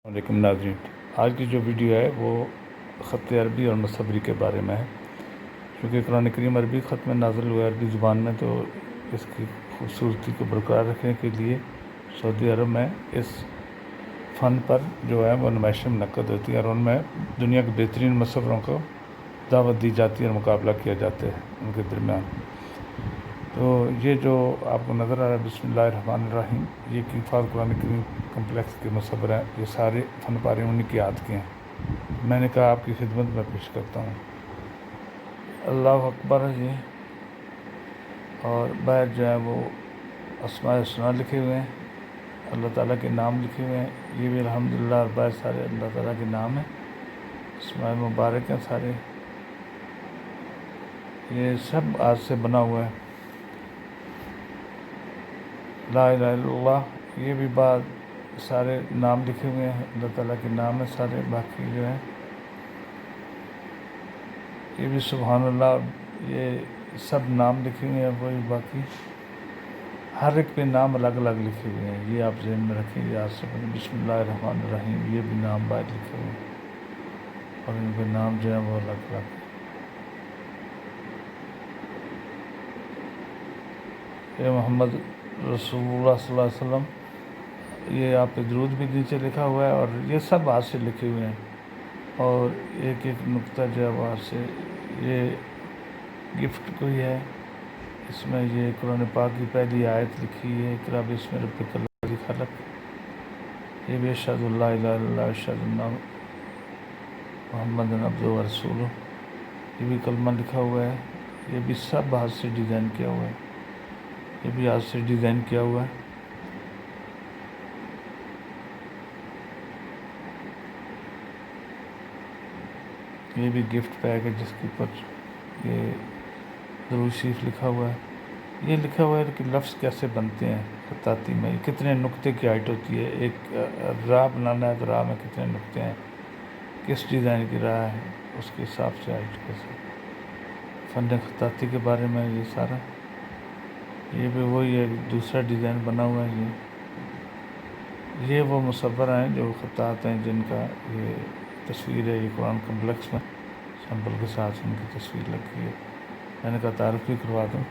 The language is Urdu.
علیکم ناظرین، آج کی جو ویڈیو ہے وہ خط عربی اور مصوری کے بارے میں ہے۔ چونکہ قرآن کریم عربی خط میں نازل ہوا ہے عربی زبان میں، تو اس کی خوبصورتی کو برقرار رکھنے کے لیے سعودی عرب میں اس فن پر جو ہے وہ نمائشیں منعقد ہوتی ہیں اور ان میں دنیا کے بہترین مصوروں کو دعوت دی جاتی ہے اور مقابلہ کیا جاتا ہے ان کے درمیان۔ تو یہ جو آپ کو نظر آ رہا ہے بسم اللہ الرحمن الرحیم، یہ الفاظ قرآن کریم کمپلیکس کے مصور ہیں۔ یہ سارے فن پارے انہیں کی ہاتھ کے ہیں۔ میں نے کہا آپ کی خدمت میں پیش کرتا ہوں۔ اللہ اکبر ہے یہ، اور باہر جو ہے وہ اسماء الحسنیٰ لکھے ہوئے ہیں، اللہ تعالیٰ کے نام لکھے ہوئے ہیں۔ یہ بھی الحمدللہ اور باہر سارے اللہ تعالیٰ کے نام ہیں، اسماء مبارک ہیں سارے۔ یہ سب آج سے بنا ہوا ہے۔ لا الہ الا اللہ، یہ بھی بعد سارے نام لکھے ہوئے ہیں، اللہ تعالیٰ کے نام ہیں سارے۔ باقی جو ہے یہ بھی سبحان اللہ، یہ سب نام لکھے ہوئے ہیں وہی، باقی ہر ایک پہ نام الگ الگ لکھے ہوئے ہیں۔ یہ آپ ذہن میں رکھیں گے۔ آج سے بسم اللہ الرحمن الرحیم، یہ بھی نام باہر لکھے ہوئے ہیں اور ان کے نام جو ہیں وہ الگ الگ ہیں۔ اے محمد رسول اللہ صلی اللہ علیہ وسلم، یہ آپ پہ درود بھی نیچے لکھا ہوا ہے، اور یہ سب ہاتھ سے لکھے ہوئے ہیں۔ اور ایک ایک نقطہ جو ہے وہ ہاتھ سے، یہ گفٹ کوئی ہے، اس میں یہ قرآن پاک کی پہلی آیت لکھی ہے، اقرأ بسم ربک الذی خلق۔ یہ بھی اشہد اللہ الہ الا اللہ اشہد ان محمد عبدہ ورسولہ، یہ بھی کلمہ لکھا ہوا ہے۔ یہ بھی سب ہاتھ سے ڈیزائن کیا ہوا ہے، یہ بھی ہاتھ سے ڈیزائن کیا ہوا ہے۔ یہ بھی گفٹ پیک ہے جس کے اوپر یہ درود شریف لکھا ہوا ہے۔ یہ لکھا ہوا ہے کہ لفظ کیسے بنتے ہیں خطاطی میں، کتنے نقطے کی ہائٹ ہوتی ہے، ایک راہ بنانا ہے تو راہ میں کتنے نقطے ہیں، کس ڈیزائن کی راہ ہے، اس کے حساب سے ہائٹ کیسے۔ فن خطاطی کے بارے میں یہ سارا، یہ بھی وہی ہے، دوسرا ڈیزائن بنا ہوا ہے۔ یہ وہ مصور ہیں جو خطاط ہیں جن کا یہ تصویر ہے، یہ قرآن کمپلیکس میں سیمپل کے ساتھ ان کی تصویر لگی ہے۔ میں نے کہا تعارف بھی کروا دوں۔